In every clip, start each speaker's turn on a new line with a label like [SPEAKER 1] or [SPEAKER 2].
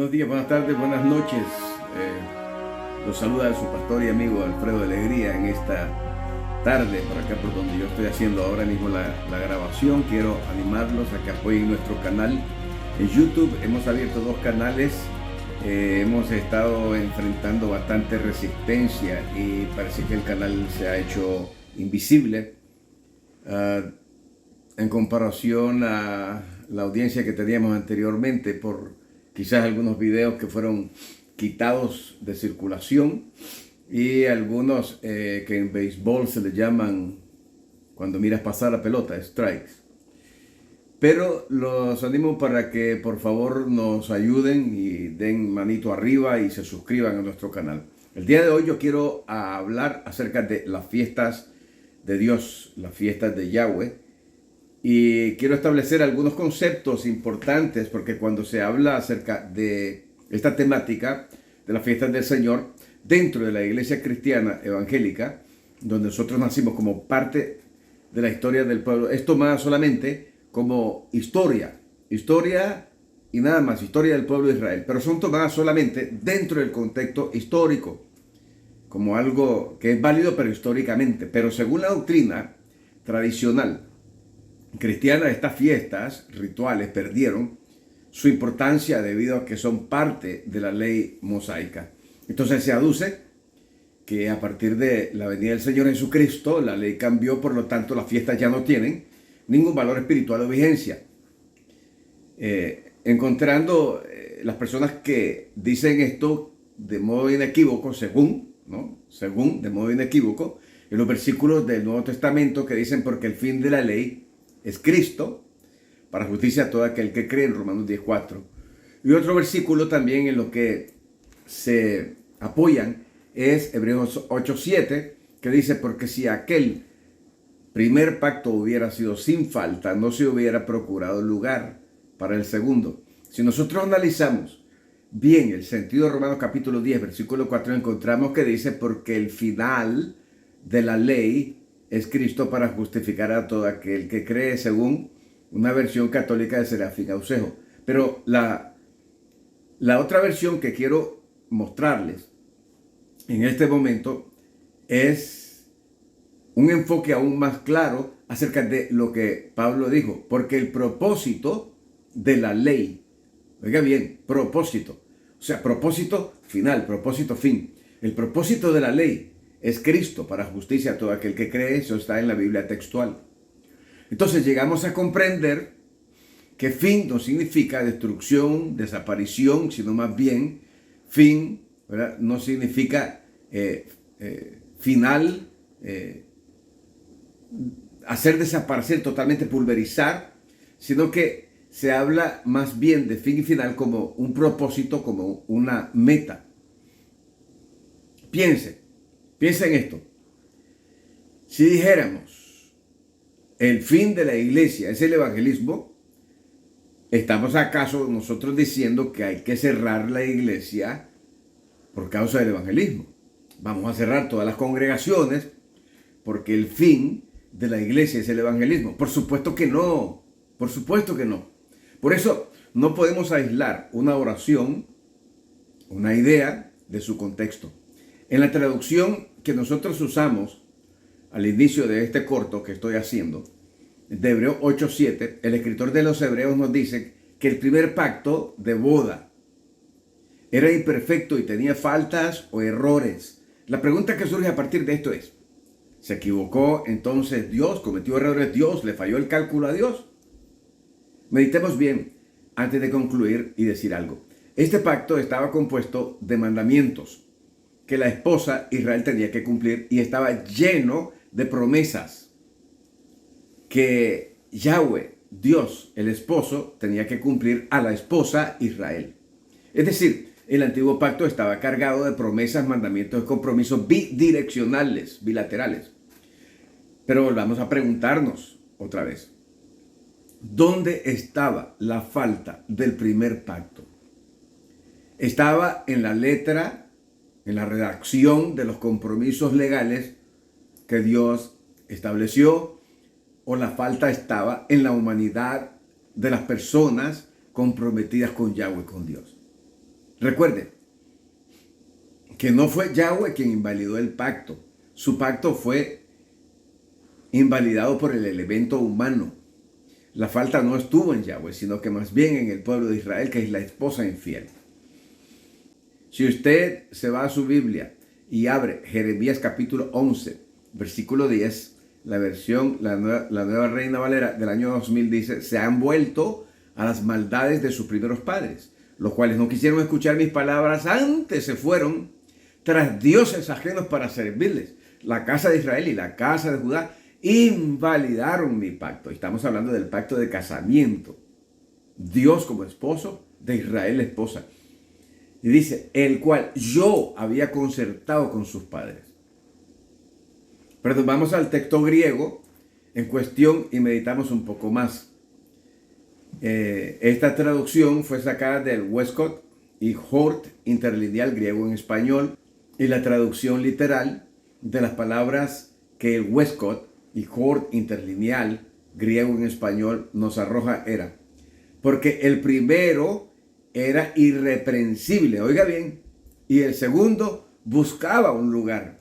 [SPEAKER 1] Buenos días, buenas tardes, buenas noches. Los saluda su pastor y amigo Alfredo Alegría en esta tarde, por acá por donde yo estoy haciendo ahora mismo la grabación. Quiero animarlos a que apoyen nuestro canal en YouTube. Hemos abierto 2 canales. Hemos estado enfrentando bastante resistencia y parece que el canal se ha hecho invisible en comparación a la audiencia que teníamos anteriormente por quizás algunos videos que fueron quitados de circulación y algunos que en béisbol se le llaman, cuando miras pasar la pelota, strikes. Pero los animo para que por favor nos ayuden y den manito arriba y se suscriban a nuestro canal. El día de hoy yo quiero hablar acerca de las fiestas de Dios, las fiestas de Yahweh. Y quiero establecer algunos conceptos importantes porque cuando se habla acerca de esta temática de las fiestas del Señor dentro de la iglesia cristiana evangélica, donde nosotros nacimos como parte de la historia del pueblo, es tomada solamente como historia y nada más, historia del pueblo de Israel, pero son tomadas solamente dentro del contexto histórico, como algo que es válido pero históricamente. Pero según la doctrina tradicional cristiana, estas fiestas rituales perdieron su importancia debido a que son parte de la ley mosaica. Entonces se aduce que a partir de la venida del Señor Jesucristo, la ley cambió, por lo tanto las fiestas ya no tienen ningún valor espiritual o vigencia. Encontrando las personas que dicen esto de modo inequívoco, según, de modo inequívoco, en los versículos del Nuevo Testamento que dicen porque el fin de la ley es Cristo, para justicia a todo aquel que cree, en Romanos 10:4. Y otro versículo también en lo que se apoyan es Hebreos 8:7, que dice, porque si aquel primer pacto hubiera sido sin falta, no se hubiera procurado lugar para el segundo. Si nosotros analizamos bien el sentido de Romanos capítulo 10, versículo 4, encontramos que dice, porque el final de la ley es Cristo para justificar a todo aquel que cree, según una versión católica de Serafín Aucejo. Pero la otra versión que quiero mostrarles en este momento es un enfoque aún más claro acerca de lo que Pablo dijo, porque el propósito de la ley, oiga bien, propósito, o sea, propósito final, propósito fin, el propósito de la ley es Cristo para justicia a todo aquel que cree. Eso está en la Biblia textual. Entonces llegamos a comprender que fin no significa destrucción, desaparición, sino más bien fin, ¿verdad? No significa final, hacer desaparecer, totalmente pulverizar, sino que se habla más bien de fin y final como un propósito, como una meta. Piensa en esto. Si dijéramos el fin de la iglesia es el evangelismo, ¿estamos acaso nosotros diciendo que hay que cerrar la iglesia por causa del evangelismo? Vamos a cerrar todas las congregaciones porque el fin de la iglesia es el evangelismo. Por supuesto que no. Por supuesto que no. Por eso no podemos aislar una oración, una idea de su contexto. En la traducción que nosotros usamos al inicio de este corto que estoy haciendo, de Hebreos 8:7, el escritor de los Hebreos nos dice que el primer pacto de boda era imperfecto y tenía faltas o errores. La pregunta que surge a partir de esto es, ¿se equivocó entonces Dios? ¿Cometió errores Dios? ¿Le falló el cálculo a Dios? Meditemos bien antes de concluir y decir algo. Este pacto estaba compuesto de mandamientos que la esposa Israel tenía que cumplir y estaba lleno de promesas que Yahweh, Dios, el esposo, tenía que cumplir a la esposa Israel. Es decir, el antiguo pacto estaba cargado de promesas, mandamientos y compromisos bidireccionales, bilaterales. Pero volvamos a preguntarnos otra vez, ¿dónde estaba la falta del primer pacto? ¿Estaba en la letra, en la redacción de los compromisos legales que Dios estableció, o la falta estaba en la humanidad de las personas comprometidas con Yahweh, con Dios? Recuerden que no fue Yahweh quien invalidó el pacto. Su pacto fue invalidado por el elemento humano. La falta no estuvo en Yahweh, sino que más bien en el pueblo de Israel, que es la esposa infiel. Si usted se va a su Biblia y abre Jeremías capítulo 11, versículo 10, la nueva Reina Valera del año 2000 dice: se han vuelto a las maldades de sus primeros padres, los cuales no quisieron escuchar mis palabras, antes se fueron tras dioses ajenos para servirles. La casa de Israel y la casa de Judá invalidaron mi pacto. Estamos hablando del pacto de casamiento. Dios como esposo, de Israel la esposa. Y dice, el cual yo había concertado con sus padres. Pero vamos al texto griego en cuestión y meditamos un poco más. Esta traducción fue sacada del Westcott y Hort interlineal griego en español, y la traducción literal de las palabras que el Westcott y Hort interlineal griego en español nos arroja era: porque el primero era irreprensible, oiga bien, y el segundo buscaba un lugar.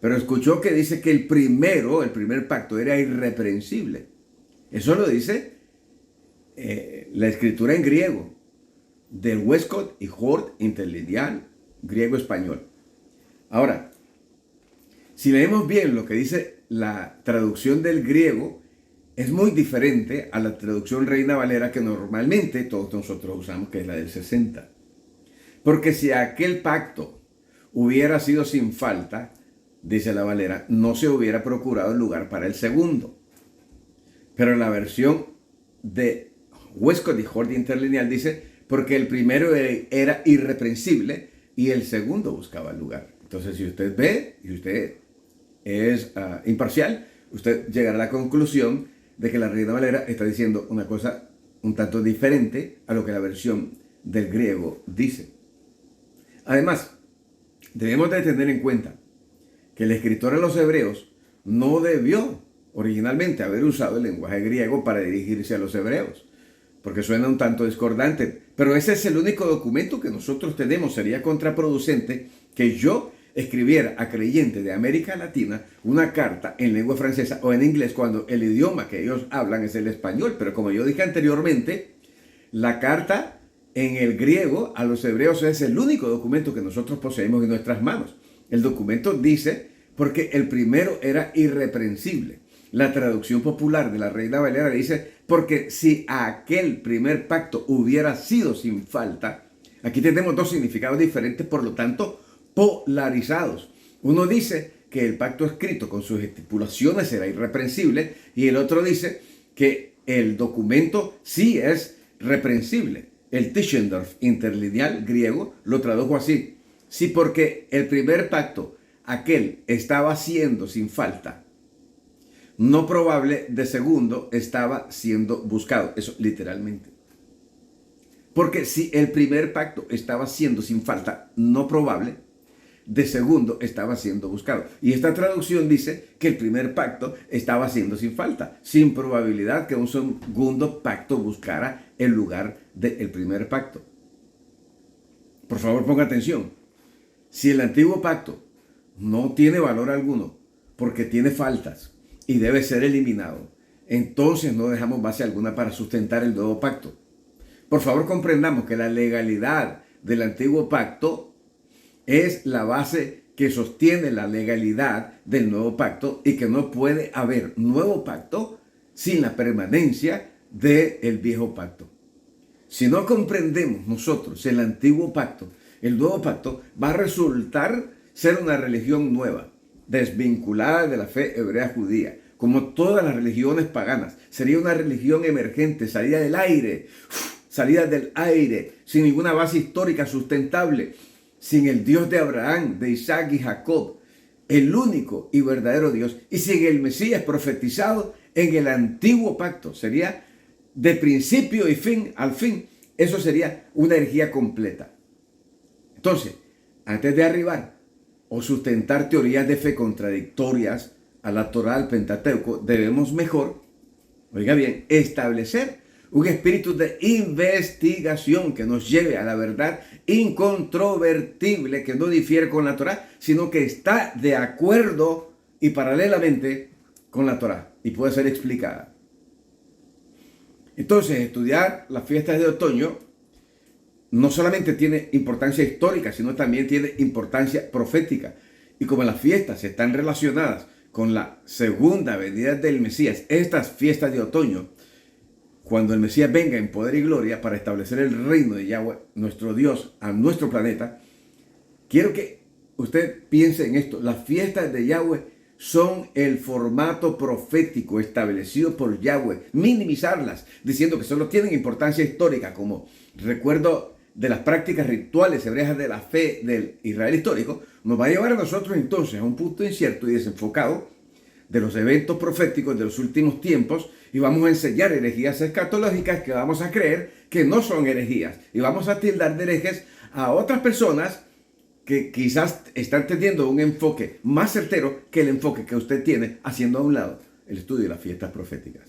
[SPEAKER 1] Pero escuchó que dice que el primer pacto era irreprensible. Eso lo dice la escritura en griego del Westcott y Hort interlineal griego-español. Ahora, si leemos bien lo que dice la traducción del griego, es muy diferente a la traducción Reina Valera que normalmente todos nosotros usamos, que es la del 60. Porque si aquel pacto hubiera sido sin falta, dice la Valera, no se hubiera procurado el lugar para el segundo. Pero la versión de Westcott y Hort interlineal dice, porque el primero era irreprensible y el segundo buscaba el lugar. Entonces, si usted ve y usted es imparcial, usted llegará a la conclusión de que la Reina Valera está diciendo una cosa un tanto diferente a lo que la versión del griego dice. Además, debemos de tener en cuenta que el escritor a los hebreos no debió originalmente haber usado el lenguaje griego para dirigirse a los hebreos, porque suena un tanto discordante, pero ese es el único documento que nosotros tenemos. Sería contraproducente que yo escribiera a creyentes de América Latina una carta en lengua francesa o en inglés cuando el idioma que ellos hablan es el español. Pero como yo dije anteriormente, la carta en el griego a los hebreos es el único documento que nosotros poseemos en nuestras manos. El documento dice, porque el primero era irreprensible. La traducción popular de la Reina Valera dice, porque si aquel primer pacto hubiera sido sin falta. Aquí tenemos dos significados diferentes, por lo tanto, polarizados. Uno dice que el pacto escrito con sus estipulaciones era irreprensible, y el otro dice que el documento sí es reprensible. El Tischendorf interlineal griego lo tradujo así: sí, porque el primer pacto, aquel estaba siendo sin falta, no probable, de segundo estaba siendo buscado. Eso literalmente. Porque si el primer pacto estaba siendo sin falta, no probable, de segundo estaba siendo buscado. Y esta traducción dice que el primer pacto estaba siendo sin falta, sin probabilidad que un segundo pacto buscara el lugar del primer pacto. Por favor, ponga atención. Si el antiguo pacto no tiene valor alguno porque tiene faltas y debe ser eliminado, entonces no dejamos base alguna para sustentar el nuevo pacto. Por favor, comprendamos que la legalidad del antiguo pacto es la base que sostiene la legalidad del nuevo pacto, y que no puede haber nuevo pacto sin la permanencia del viejo pacto. Si no comprendemos nosotros el antiguo pacto, el nuevo pacto va a resultar ser una religión nueva, desvinculada de la fe hebrea judía, como todas las religiones paganas. Sería una religión emergente, salida del aire, sin ninguna base histórica sustentable, sin el Dios de Abraham, de Isaac y Jacob, el único y verdadero Dios, y sin el Mesías profetizado en el antiguo pacto. Sería de principio y fin al fin. Eso sería una herejía completa. Entonces, antes de arribar o sustentar teorías de fe contradictorias a la Torá, al Pentateuco, debemos mejor, oiga bien, establecer un espíritu de investigación que nos lleve a la verdad incontrovertible que no difiere con la Torá, sino que está de acuerdo y paralelamente con la Torá y puede ser explicada. Entonces, estudiar las fiestas de otoño no solamente tiene importancia histórica, sino también tiene importancia profética. Y como las fiestas están relacionadas con la segunda venida del Mesías, estas fiestas de otoño, cuando el Mesías venga en poder y gloria para establecer el reino de Yahweh, nuestro Dios, a nuestro planeta, quiero que usted piense en esto. Las fiestas de Yahweh son el formato profético establecido por Yahweh. Minimizarlas, diciendo que solo tienen importancia histórica como recuerdo de las prácticas rituales hebreas de la fe del Israel histórico, nos va a llevar a nosotros entonces a un punto incierto y desenfocado de los eventos proféticos de los últimos tiempos, y vamos a enseñar herejías escatológicas que vamos a creer que no son herejías, y vamos a tildar de herejes a otras personas que quizás están teniendo un enfoque más certero que el enfoque que usted tiene, haciendo a un lado el estudio de las fiestas proféticas.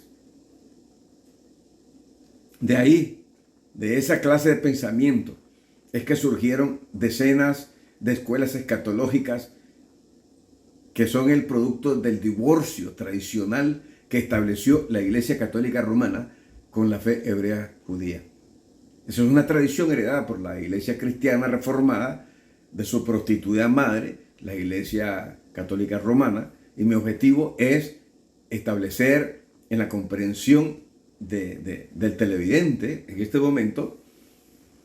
[SPEAKER 1] De ahí, de esa clase de pensamiento, es que surgieron decenas de escuelas escatológicas que son el producto del divorcio tradicional que estableció la Iglesia Católica Romana con la fe hebrea judía. Esa es una tradición heredada por la Iglesia Cristiana Reformada de su prostituida madre, la Iglesia Católica Romana, y mi objetivo es establecer en la comprensión del televidente en este momento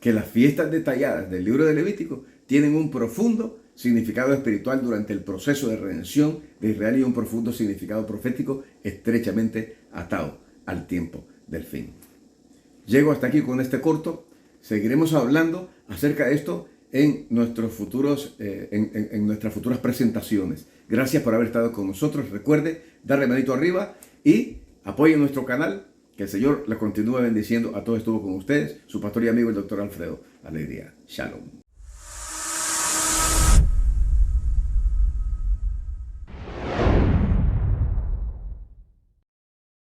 [SPEAKER 1] que las fiestas detalladas del libro de Levítico tienen un profundo significado espiritual durante el proceso de redención de Israel y un profundo significado profético estrechamente atado al tiempo del fin. Llego hasta aquí con este corto. Seguiremos hablando acerca de esto en nuestras futuras presentaciones. Gracias por haber estado con nosotros. Recuerde darle manito arriba y apoye nuestro canal. Que el Señor le continúe bendiciendo. A todos estuvo con ustedes su pastor y amigo el Dr. Alfredo Alegría. Shalom.